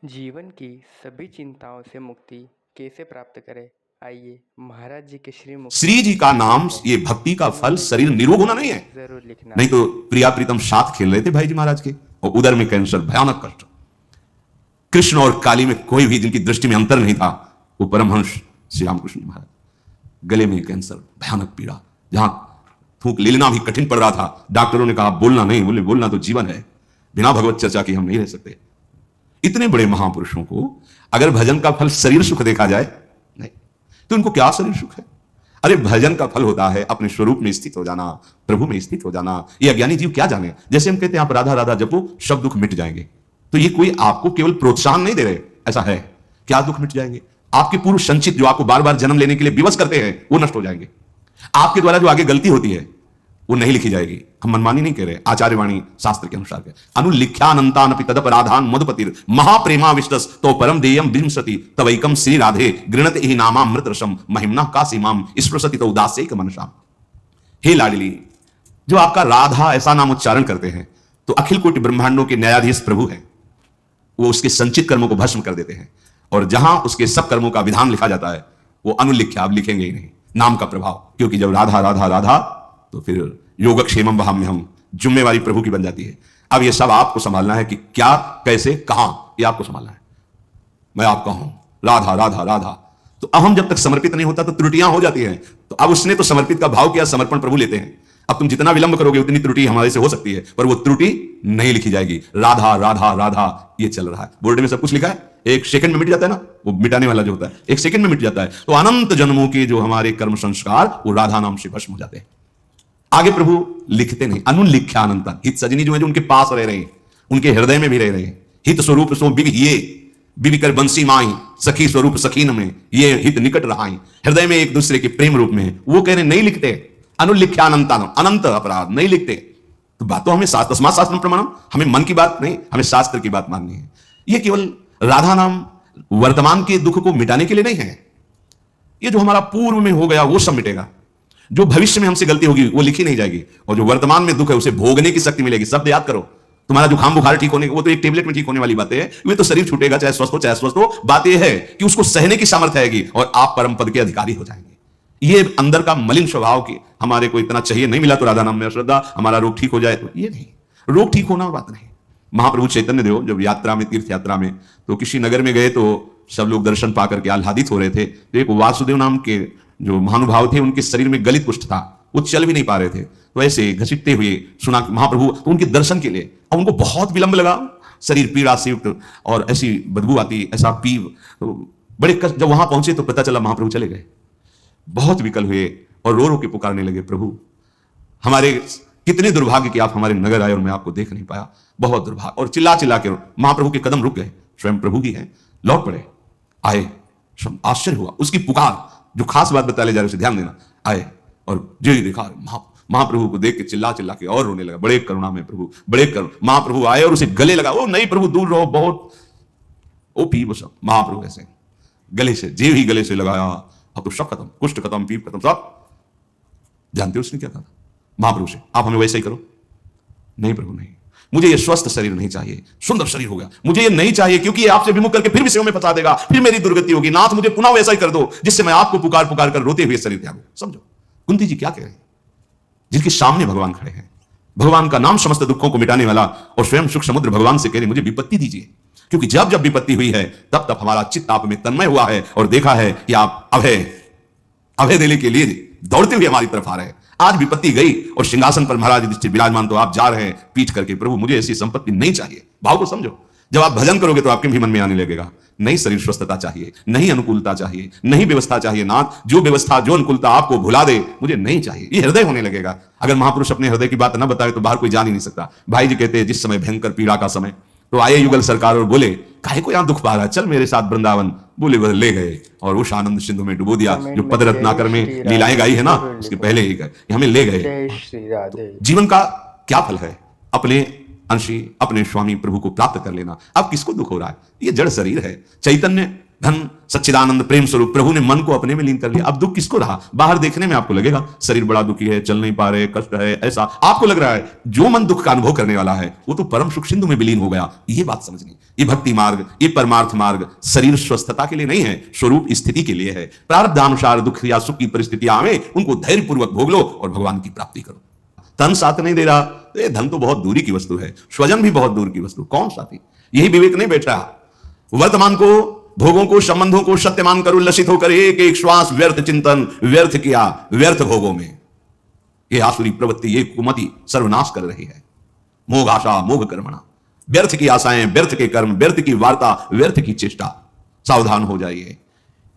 जीवन की सभी चिंताओं से मुक्ति कैसे प्राप्त करें? आइए महाराज जी के श्री मुख से श्री जी का नाम, सुनते ये हैं। भक्ति का फल कमेंट शरीर में निरोग होना नहीं है। जरूर लिखना। नहीं तो प्रिया प्रीतम साथ खेल रहे थे भाई जी महाराज के, और उदर में कैंसर, भयानक कष्ट। कृष्ण और काली में कोई भी जिनकी दृष्टि में अंतर नहीं था, वो परमहंस श्री रामकृष्ण महाराज। गले में कैंसर, भयानक पीड़ा, जहां थूक लेना भी कठिन पड़ रहा था। डॉक्टरों ने कहा बोलना नहीं, बोले बोलना तो जीवन है, बिना भगवत चर्चा के हम नहीं रह सकते। इतने बड़े महापुरुषों को अगर भजन का फल शरीर सुख देखा जाए, नहीं तो उनको क्या शरीर सुख है? अरे भजन का फल होता है अपने स्वरूप में स्थित हो जाना, प्रभु में स्थित हो जाना। ये अज्ञानी जीव क्या जाने? जैसे हम कहते हैं आप राधा राधा जपो सब दुख मिट जाएंगे, तो ये कोई आपको केवल प्रोत्साहन नहीं दे रहे, ऐसा है क्या दुख मिट जाएंगे? आपके पूर्व संचित जो आपको बार बार जन्म लेने के लिए विवश करते हैं वो नष्ट हो जाएंगे। आपके द्वारा जो आगे गलती होती है वो नहीं लिखी जाएगी। हम मनमानी नहीं कह रहे, आचार्यवाणी शास्त्र के अनुसार है। अनुलिख्यानंतानपि तदपराधान मधुपतिर महाप्रेमाविष्टस तो परम देयम विंशति तवैकम श्री राधे गृणते ही नामामृत रसम महिमना का सीमाम स्पृशति तो उदासेक मनसाम। हे लाडली, जो आपका राधा ऐसा नाम उच्चारण करते हैं तो अखिल कोटि ब्रह्मांडों के न्यायाधीश प्रभु हैं, वो उसके संचित कर्मों को भस्म कर देते हैं। और जहां उसके सब कर्मों का विधान लिखा जाता है वो अनुलिख्या, आप लिखेंगे ही नहीं, नाम का प्रभाव। क्योंकि जब राधा राधा राधा तो फिर योगक्षेमम वहां हम, जिम्मेवारी प्रभु की बन जाती है। अब ये सब आपको संभालना है कि क्या, कैसे, कहां, ये आपको संभालना है। मैं आपका हूं, राधा राधा राधा। तो अहम जब तक समर्पित नहीं होता तो त्रुटियां हो जाती हैं। तो अब उसने तो समर्पित का भाव किया, समर्पण प्रभु लेते हैं। अब तुम जितना विलंब करोगे उतनी त्रुटि हमारे से हो सकती है, पर वो त्रुटि नहीं लिखी जाएगी। राधा राधा राधा ये चल रहा है, बोर्ड में सब कुछ लिखा है, एक सेकंड में मिट जाता है ना, वो मिटाने वाला जो होता है एक सेकंड में मिट जाता है। तो अनंत जन्मों के जो हमारे कर्म संस्कार वो राधा नाम से भस्म हो जाते हैं। आगे प्रभु लिखते नहीं, अनुलिख्यानंता। हित सजनी जो है, जो उनके पास रह रहे हैं, उनके हृदय में भी रह रहे हैं। हित स्वरूप सो बिग ये बिबी कर बंसी माई, सखी स्वरूप सखीन में ये हित निकट रहाई। हृदय में एक दूसरे के प्रेम रूप में, वो कह रहे नहीं लिखते। अनुलिख्यानंता, अनंत अपराध नहीं लिखते। तो बात तो हमें तस्मात् शास्त्रम प्रमाणम, हमें मन की बात नहीं, हमें शास्त्र की बात माननी है। ये केवल राधा नाम वर्तमान के दुख को मिटाने के लिए नहीं है। ये जो हमारा पूर्व में हो गया वो सब मिटेगा, जो भविष्य में हमसे गलती होगी वो लिखी नहीं जाएगी, और जो वर्तमान में दुख है उसे भोगने की शक्ति मिलेगी। शब्द याद करो, तुम्हारा जुकाम बुखार ठीक होने, वो तो एक टेबलेट में ठीक होने वाली बात है। ये तो शरीर छूटेगा, चाहे स्वस्थ हो चाहे अस्वस्थ हो। बात यह है कि उसको सहने की सामर्थ्य आएगी और आप परम पद के अधिकारी हो जाएंगे। ये अंदर का मलिन स्वभाव की हमारे को इतना चाहिए, नहीं मिला तो राधा नाम में अश्रद्धा, हमारा रोग ठीक हो जाए, तो ये नहीं, रोग ठीक होना बात नहीं। महाप्रभु चैतन्य देव जब यात्रा में, तीर्थ यात्रा में, तो किसी नगर में गए तो सब लोग दर्शन पाकर के आह्लादित हो रहे थे। तो एक वासुदेव नाम के जो महानुभाव थे, उनके शरीर में गलित कुष्ठ था, वो चल भी नहीं पा रहे थे। तो ऐसे घसीटते हुए सुना महाप्रभु, तो उनके दर्शन के लिए, और उनको बहुत विलंब लगा, शरीर पीड़ा से युक्त और ऐसी बदबू आती, ऐसा पीव, तो बड़े कष्ट। जब वहां पहुंचे तो पता चला महाप्रभु चले गए। बहुत विकल हुए और रो रो के पुकारने लगे, प्रभु हमारे कितने दुर्भाग्य कि आप हमारे नगर आए और मैं आपको देख नहीं पाया, बहुत दुर्भाग्य। और चिल्ला चिल्ला के महाप्रभु के कदम रुक गए, स्वयं प्रभु ही हैं, लौट पड़े, आए। आश्चर्य हुआ, उसकी पुकार, जो खास बात बता ले जा रहे उसे ध्यान देना। आए और जो ही देखा, महाप्रभु को देख के चिल्ला चिल्ला के और रोने लगा। बड़े करुणा में प्रभु, बड़े करुण। महाप्रभु आए और उसे गले लगा। ओ नहीं प्रभु दूर रहो, बहुत ओ पी वो सब। महाप्रभु ऐसे गले से, जेव ही गले से लगाया, अब तो सब खत्म, कुष्ठ खत्म, पीप खत्म, सब। जानते हो उसने क्या कहा महाप्रभु से? आप हमें वैसे ही करो। नहीं प्रभु नहीं, मुझे ये स्वस्थ शरीर नहीं चाहिए, सुंदर शरीर हो गया, मुझे ये नहीं चाहिए, क्योंकि ये आपसे विमुख करके फिर विषयों में फंसा देगा, फिर मेरी दुर्गति होगी। नाथ मुझे पुनः वैसा ही कर दो जिससे मैं आपको पुकार पुकार कर रोते हुए शरीर त्यागूं। समझो कुंती जी क्या कह रहे हैं, जिनके सामने भगवान खड़े हैं, भगवान का नाम समस्त दुखों को मिटाने वाला, और स्वयं सुख समुद्र भगवान से कह रहे मुझे विपत्ति दीजिए, क्योंकि जब जब विपत्ति हुई है तब तब हमारा चित्त आप में तन्मय हुआ है और देखा है कि आप अभय देने के लिए दौड़ते हुए हमारी तरफ आ रहे हैं। आज विपत्ति गई और सिंहासन पर महाराज युधिष्ठिर विराजमान, तो आप जा रहे हैं पीठ करके, प्रभु मुझे ऐसी संपत्ति नहीं चाहिए। भाव को समझो, जब आप भजन करोगे तो आपके भी मन में आने लगेगा, नहीं शरीर स्वस्थता चाहिए, नहीं अनुकूलता चाहिए, नहीं व्यवस्था चाहिए। नाथ जो व्यवस्था, जो अनुकूलता आपको भुला दे, मुझे नहीं चाहिए, ये हृदय होने लगेगा। अगर महापुरुष अपने हृदय की बात न बताए तो बाहर कोई जान ही नहीं सकता। भाई जी कहते हैं जिस समय भयंकर पीड़ा का समय, तो आए युगल सरकार और बोले काहे को यहां दुख पा रहा है, चल मेरे साथ वृंदावन। बोले वह ले गए और उस आनंद सिंधु में डुबो दिया। जो पद रत्नाकर में लीलाएं गाई है ना, उसके पहले ही गए, हमें ले गए। जीवन का क्या फल है? अपने अंशी, अपने स्वामी प्रभु को प्राप्त कर लेना। अब किसको दुख हो रहा है? ये जड़ शरीर है। चैतन्य धन सच्चिदानंद प्रेम स्वरूप प्रभु ने मन को अपने में लीन कर लिया। अब दुख किसको रहा? बाहर देखने में आपको लगेगा शरीर बड़ा दुखी है, चल नहीं पा रहे, कष्ट है, ऐसा आपको लग रहा है। जो मन दुख का अनुभव करने वाला है वो तो परम सुख सिंधु में विलीन हो गया। ये बात समझनी। ये भक्ति मार्ग, ये परमार्थ मार्ग शरीर स्वस्थता के लिए नहीं है, स्वरूप स्थिति के लिए है। प्रारब्धानुसार दुख या सुख की परिस्थितियां आवे, उनको धैर्य पूर्वक भोग लो और भगवान की प्राप्ति करो। तन साथ नहीं दे रहा तो ये धन तो बहुत दूरी की वस्तु है, स्वजन भी बहुत दूर की वस्तु, कौन साथी? यही विवेक नहीं बैठ रहा। वर्तमान को, भोगों को, संबंधों को सत्य मानकर उल्लसित होकर एक एक श्वास व्यर्थ चिंतन, व्यर्थ किया, व्यर्थ भोगों में ये आसुरी प्रवृत्ति, ये कुमति सर्वनाश कर रही है। मोह आशा मोह कर्मणा, व्यर्थ की आशाएं, व्यर्थ के कर्म, व्यर्थ की वार्ता, व्यर्थ की चेष्टा। सावधान हो जाइए।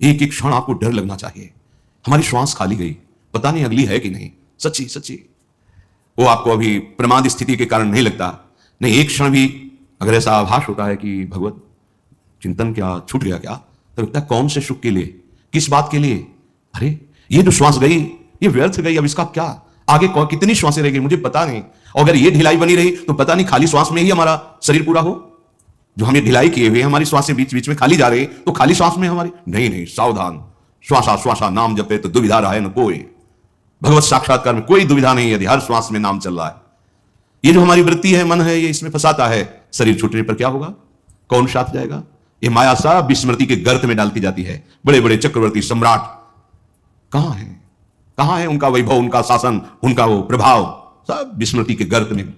एक एक क्षण आपको डर लगना चाहिए, हमारी श्वास खाली गई, पता नहीं अगली है कि नहीं। सच्ची सच्ची वो आपको अभी प्रमाद स्थिति के कारण नहीं लगता। नहीं, एक क्षण भी अगर ऐसा आभास होता है कि भगवत चिंतन क्या छूट गया क्या, तो लगता है कौन से सुख के लिए, किस बात के लिए? अरे ये जो श्वास गई ये व्यर्थ गई, अब इसका क्या? आगे कितनी श्वासें रह गई मुझे पता नहीं। और अगर ये ढिलाई बनी रही तो पता नहीं खाली श्वास में ही हमारा शरीर पूरा हो। जो हमें ढिलाई किए हुए हमारी श्वासें बीच बीच में खाली जा रही तो खाली श्वास में हमारी नहीं। नहीं, सावधान। श्वासा श्वासा नाम जपे तो दुविधा रहे न कोई। भगवत साक्षात्कार में कोई दुविधा नहीं यदि हर श्वास में नाम चल रहा है। ये जो हमारी वृत्ति है, मन है, ये इसमें फंसाता है। शरीर छूटने पर क्या होगा? कौन साथ जाएगा? ये माया सब विस्मृति के गर्त में डालती जाती है। बड़े बड़े चक्रवर्ती सम्राट कहां है? कहां है उनका वैभव, उनका शासन, उनका वो प्रभाव? सब विस्मृति के गर्त में।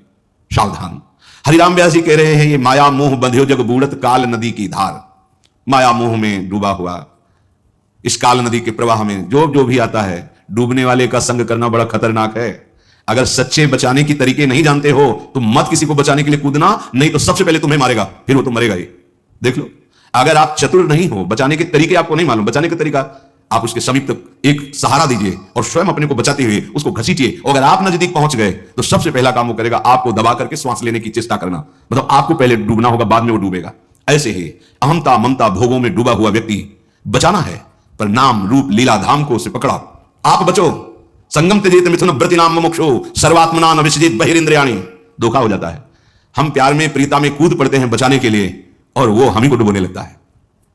सावधान। हरिराम व्यास जी कह रहे हैं, ये माया मोह बंध्यो जग बूढ़त काल नदी की धार। माया मोह में डूबा हुआ इस काल नदी के प्रवाह में जो जो भी आता है, डूबने वाले का संग करना बड़ा खतरनाक है। अगर सच्चे बचाने की तरीके नहीं जानते हो तो मत किसी को बचाने के लिए कूदना, नहीं तो सबसे पहले तुम्हें मारेगा, फिर वो तो मरेगा ही। देख लो, अगर आप चतुर नहीं हो, बचाने के तरीके आपको नहीं मालूम, बचाने का तरीका, आप उसके समीप तक एक सहारा दीजिए और स्वयं अपने को बचाते हुए उसको घसीटिए। और अगर आप नजदीक पहुंच गए तो सबसे पहला काम वो करेगा, आपको दबा करके श्वास लेने की चेष्टा करना। मतलब आपको पहले डूबना होगा, बाद में वो डूबेगा। ऐसे ही अहमता ममता भोगों में डूबा हुआ व्यक्ति बचाना है, पर नाम रूप लीला धाम को उसे पकड़ा। आप बचो। संगम त्यजेत मिथुन व्रति नाम मुमुक्षु सर्वात्मना न विसजित बहिरिंद्रियाणि। धोखा हो जाता है। हम प्यार में, प्रीता में कूद पड़ते हैं बचाने के लिए और वो हम ही को डुबोने लगता है।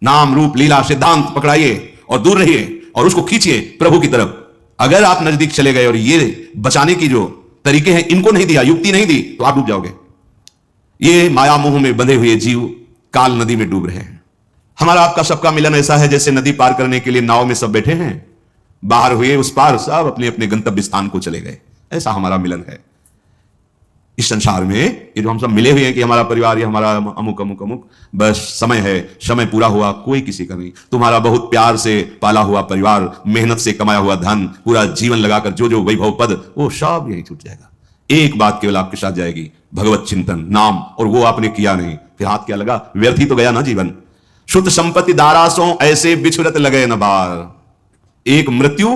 नाम रूप लीला सिद्धांत पकड़ाइए और दूर रहिए और उसको खींचिए प्रभु की तरफ। अगर आप नजदीक चले गए और ये बचाने की जो तरीके हैं इनको नहीं दिया, युक्ति नहीं दी, तो आप डूब जाओगे। ये माया मोह में बंधे हुए जीव काल नदी में डूब रहे हैं। हमारा आपका सबका मिलन ऐसा है जैसे नदी पार करने के लिए नाव में सब बैठे हैं, बाहर हुए उस पार सब अपने अपने गंतव्य स्थान को चले गए। ऐसा हमारा मिलन है इस संसार में। ये जो हम सब मिले हुए हैं कि हमारा परिवार, ये हमारा अमुक अमुक अमुक, बस समय है, समय पूरा हुआ, कोई किसी का नहीं। तुम्हारा बहुत प्यार से पाला हुआ परिवार, मेहनत से कमाया हुआ धन, पूरा जीवन लगाकर जो जो वैभव पद, वो सब यही छूट जाएगा। एक बात केवल आपके साथ जाएगी, भगवत चिंतन नाम, और वो आपने किया नहीं, फिर हाथ क्या लगा? व्यर्थ ही तो गया ना जीवन। शुद्ध संपत्ति दारासों ऐसे बिछुरत लगे न बार। एक मृत्यु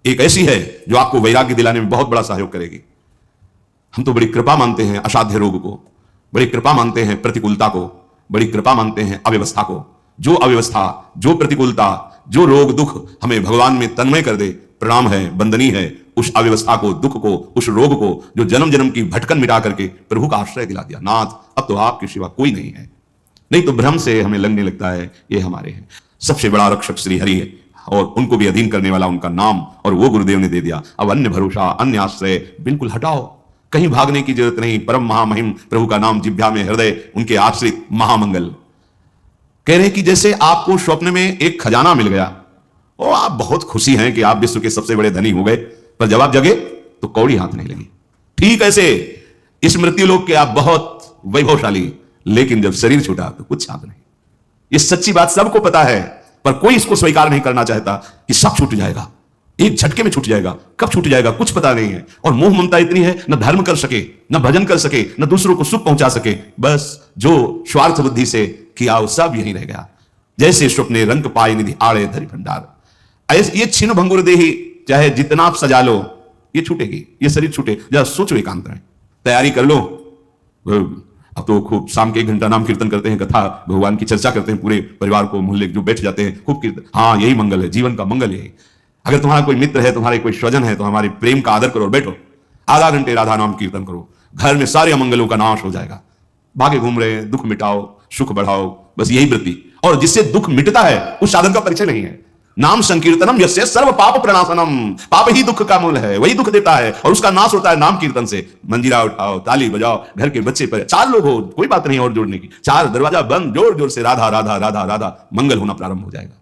एक ऐसी है जो आपको वैराग्य दिलाने में बहुत बड़ा सहयोग करेगी। हम तो बड़ी कृपा मानते हैं असाध्य रोग को, बड़ी कृपा मानते हैं प्रतिकूलता को, बड़ी कृपा मानते हैं अव्यवस्था को। जो अव्यवस्था, जो प्रतिकूलता, जो रोग दुख हमें भगवान में तन्मय कर दे, प्रणाम है, वंदनीय है। उस अव्यवस्था को, दुख को, उस रोग को, जो जन्म जन्म की भटकन मिटा करके प्रभु का आश्रय दिला दिया। नाथ, अब तो आपके सिवा कोई नहीं है। नहीं तो भ्रम से हमें लगने लगता है ये हमारे हैं। सबसे बड़ा रक्षक श्री हरि है और उनको भी अधीन करने वाला उनका नाम, और वो गुरुदेव ने दे दिया। अब अन्य भरोसा, अन्य आश्रय बिल्कुल हटाओ, कहीं भागने की जरूरत नहीं। परम महामहिम प्रभु का नाम जिह्वा में, हृदय उनके आश्रित, महामंगल। कह रहे कि जैसे आपको स्वप्न में एक खजाना मिल गया और आप बहुत खुशी हैं कि आप विश्व के सबसे बड़े धनी हो गए, पर जब आप जगे तो कौड़ी हाथ नहीं लगी। ठीक ऐसे इस मृत्यु लोक के आप बहुत वैभवशाली, लेकिन जब शरीर छूटा तो कुछ हाथ नहीं। ये सच्ची बात सबको पता है, पर कोई इसको स्वीकार नहीं करना चाहता कि सब छूट जाएगा, एक झटके में छूट जाएगा। कब छूट जाएगा कुछ पता नहीं है। और मोह ममता इतनी है, न धर्म कर सके, न भजन कर सके, न दूसरों को सुख पहुंचा सके। बस जो स्वार्थ बुद्धि से किया वो सब यही रह गया। जैसे स्वप्ने रंग पाए निधि आड़े धरि भंडार। ये छिन्न भंगुर देही, चाहे जितना आप सजा लो, ये छूटेगी, ये शरीर छूटे। जरा सोचो, एकांत में तैयारी कर लो। अब तो खूब शाम के 1 घंटा नाम कीर्तन करते हैं, कथा भगवान की चर्चा करते हैं, पूरे परिवार को मोहल्ले जो बैठ जाते हैं, खूब कीर्तन। हाँ, यही मंगल है, जीवन का मंगल यही। अगर तुम्हारा कोई मित्र है, तुम्हारे कोई स्वजन है, तो हमारे प्रेम का आदर करो, बैठो, आधा घंटे राधा नाम कीर्तन करो। घर में सारे अमंगलों का नाश हो जाएगा। भागे घूम रहे हैं, दुख मिटाओ, सुख बढ़ाओ, बस यही वृत्ति। और जिससे दुख मिटता है उस साधन का परिचय नहीं है। नाम संकीर्तनम यस्य सर्व पाप प्रणाशनम, पाप ही दुख का मूल है, वही दुख देता है और उसका नाश होता है नाम कीर्तन से। मंजीरा उठाओ, ताली बजाओ, घर के बच्चे पर 4 लोग हो, कोई बात नहीं और जोड़ने की, 4 दरवाजा बंद, जोर जोर से राधा राधा राधा राधा, मंगल होना प्रारंभ हो जाएगा।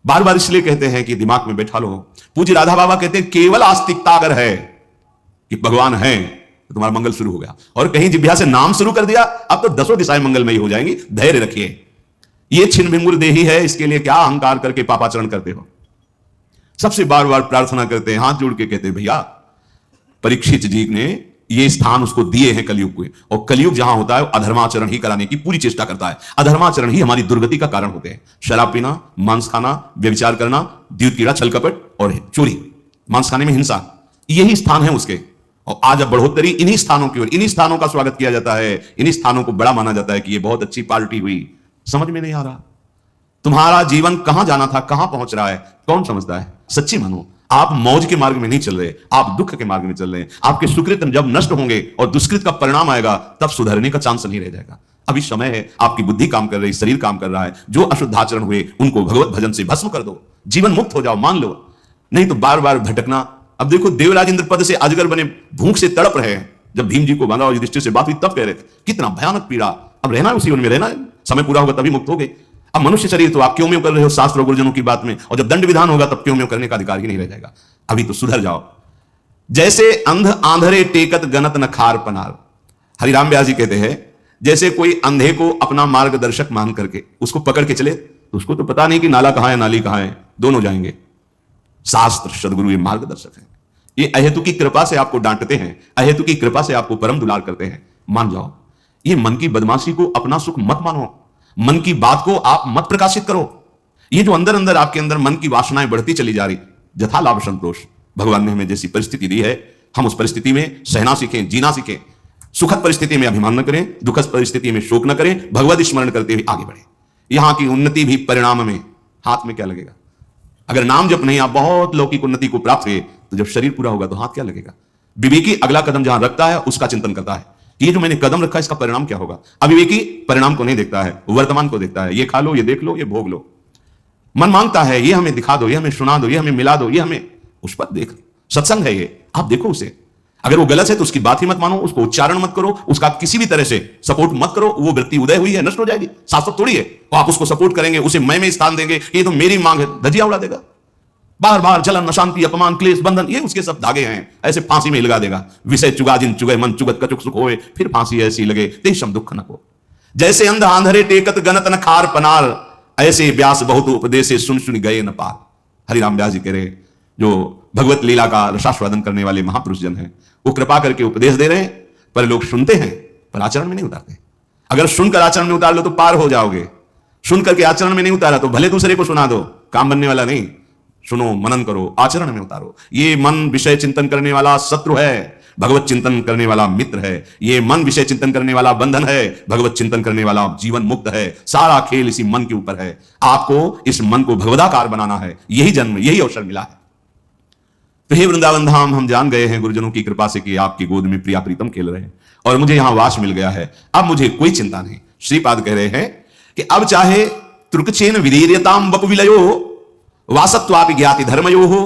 बार बार इसलिए कहते हैं कि दिमाग में बैठा लो। पूज्य राधा बाबा कहते हैं केवल आस्तिकता अगर है कि भगवान है तो तुम्हारा मंगल शुरू हो गया, और कहीं जिह्वा से नाम शुरू कर दिया अब तो 10 दिशाएं मंगलमयी हो जाएंगी। धैर्य रखिए, ये छिन्न भिंगुर देही है, इसके लिए क्या अहंकार करके पापाचरण करते हो। सबसे बार बार प्रार्थना करते हैं, हाथ जोड़ के कहते हैं भैया परीक्षित जी ने ये स्थान उसको दिए हैं कलयुग को, और कलयुग जहां होता है अधर्माचरण ही कराने की पूरी चेष्टा करता है। अधर्माचरण ही हमारी दुर्गति का कारण होते हैं। शराब पीना, मांस खाना, व्यभिचार करना, द्यूत कीड़ा, छल कपट और चोरी, मांस खाने में हिंसा, यही स्थान है उसके। और आज अब बढ़ोतरी इन्हीं स्थानों की ओर, इन्हीं स्थानों का स्वागत किया जाता है, इन्हीं स्थानों को बड़ा माना जाता है कि ये बहुत अच्छी पार्टी हुई। समझ में नहीं आ रहा तुम्हारा जीवन कहां जाना था, कहां पहुंच रहा है, कौन समझता है। सच्ची मानो, आप मौज के मार्ग में नहीं चल रहे, आप दुख के मार्ग में चल रहे हैं। आपके सुकृत जब नष्ट होंगे और दुष्कृत का परिणाम आएगा तब सुधरने का चांस नहीं रह जाएगा। अभी समय है, आपकी बुद्धि काम कर रही, शरीर काम कर रहा है। जो अशुद्धाचरण हुए उनको भगवत भजन से भस्म कर दो, जीवन मुक्त हो जाओ, मान लो। नहीं तो बार बार भटकना। अब देखो देवराज इंद्र पद से अजगर बने भूख से तड़प रहे हैं। जब भीम जी को बांधा और युधिष्ठिर से बात हुई तब कह रहे थे कितना भयानक पीड़ा, अब रहना है उसी वन में रहना है, समय पूरा होगा तभी मुक्त हो गए। अब मनुष्य शरीर तो आप क्यों में कर रहे हो शास्त्र और गुरुजनों की बात में, और जब दंड विधान होगा तब क्यों में करने का अधिकार ही नहीं रह जाएगा। अभी तो सुधर जाओ। जैसे अंध आंधरे टेकत गनत न खार पनार, हरिराम व्यास जी कहते हैं जैसे कोई अंधे को अपना मार्गदर्शक मान करके उसको पकड़ के चले तो उसको तो पता नहीं कि नाला कहां है नाली कहां है, दोनों जाएंगे। शास्त्र सदगुरु ये मार्गदर्शक है, ये अहेतु की कृपा से आपको डांटते हैं, अहेतु की कृपा से आपको परम दुलार करते हैं, मान जाओ। ये मन की बदमाशी को अपना सुख मत मानो, मन की बात को आप मत प्रकाशित करो। ये जो अंदर अंदर आपके अंदर मन की वासनाएं बढ़ती चली जा रही, जथा लाभ संतोष, भगवान ने हमें जैसी परिस्थिति दी है हम उस परिस्थिति में सहना सीखें, जीना सीखें। सुखद परिस्थिति में अभिमान न करें, दुखद परिस्थिति में शोक न करें, भगवत स्मरण करते हुए आगे बढ़े। यहां की उन्नति भी परिणाम में, हाथ में क्या लगेगा। अगर नाम जप नहीं, आप बहुत लौकिक उन्नति को प्राप्त हुए तो जब शरीर पूरा होगा तो हाथ क्या लगेगा। विवेकी अगला कदम जहां रखता है उसका चिंतन करता है, ये जो मैंने कदम रखा इसका परिणाम क्या होगा। अविवेकी परिणाम को नहीं देखता है, वर्तमान को देखता है। ये खा लो, ये देख लो, ये भोग लो। मन मांगता है ये हमें दिखा दो, ये हमें सुना दो, ये हमें मिला दो, ये हमें, उस पर देख। सत्संग है ये, आप देखो उसे। अगर वो गलत है तो उसकी बात ही मत मानो, उसको उच्चारण मत करो, उसका किसी भी तरह से सपोर्ट मत करो। वो वृत्ति उदय हुई है, नष्ट हो जाएगी, शाश्वत थोड़ी है। तो आप उसको सपोर्ट करेंगे, उसे मैं में स्थान देंगे, ये तो मेरी मांग है, धजिया उड़ा देगा। बार बार जलन, अशांति, अपमान, क्लेश, बंधन, ये उसके सब धागे हैं, ऐसे फांसी में लगा देगा। विषय चुगा जिन चुगे मन चुगत कचुक सुख होए, फिर फांसी ऐसी लगे तेषम दुख न को। जैसे अंध आंधरे टेकत गनत न खार पनार, ऐसे व्यास बहुत उपदेशे सुन सुन गए न पार। हरिराम व्यास जी कह रहे, जो भगवत लीला का रसास्वादन करने वाले महापुरुष जन हैं, वो कृपा करके उपदेश दे रहे हैं, पर लोग सुनते हैं पर आचरण में नहीं उतारते। अगर सुनकर आचरण में उतार लो तो पार हो जाओगे, सुनकर के आचरण में नहीं उतारा तो भले दूसरे को सुना दो, काम बनने वाला नहीं। सुनो, मनन करो, आचरण में उतारो। ये मन विषय चिंतन करने वाला शत्रु है, भगवत चिंतन करने वाला मित्र है। ये मन विषय चिंतन करने वाला बंधन है, भगवत चिंतन करने वाला जीवन मुक्त है। सारा खेल इसी मन के ऊपर है। आपको इस मन को भगवदाकार बनाना है, यही जन्म, यही अवसर मिला है। तो हे वृंदावन धाम, हम जान गए हैं गुरुजनों की कृपा से कि आपकी गोद में प्रिया प्रीतम खेल रहे हैं और मुझे यहां वास मिल गया है। अब मुझे कोई चिंता नहीं। श्रीपाद कह रहे हैं कि अब चाहे त्रुकचेन विधीर्यताम वपु विलयो वासत्वापि ज्ञाति धर्मयो हो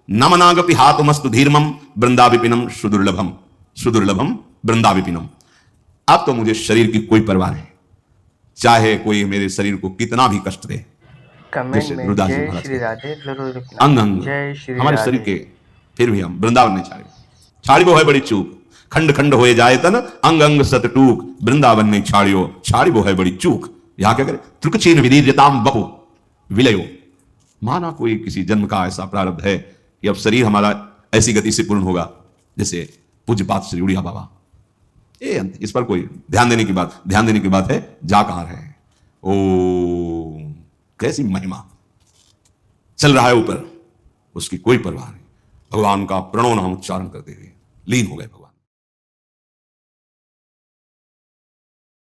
नमनागपि हातुमस्तु धीर्मम वृंदा विपिनम सुदुर्लभम, सुदुर्लभम वृंदा विपिनम। अब तो मुझे शरीर की कोई परवाह नहीं, चाहे कोई मेरे शरीर को कितना भी कष्ट दे। कमेंट में जय श्री राधे जरूर लिखना। अंग अंग जय श्री हमारे राधे। शरीर के, फिर भी हम वृंदावन नहीं छाड़े। छाड़िबो है बड़ी चूक, खंड खंड होए जाए तन अंग अंग सत टूक, वृंदावन नहीं छाड़ियो, छाड़िबो है बड़ी चूक। यहां क्या करे, त्रुकचेन विधीर्यताम वपु विलयो। माना कोई किसी जन्म का ऐसा प्रारब्ध है कि अब शरीर हमारा ऐसी गति से पूर्ण होगा जैसे पूज्यपाद श्री उड़िया बाबा। ये इस पर कोई ध्यान देने की बात है। जा कहां रहे हैं, ओ कैसी महिमा चल रहा है ऊपर, उसकी कोई परवाह नहीं। भगवान का प्रणव नाम उच्चारण करते हुए लीन हो गए भगवान।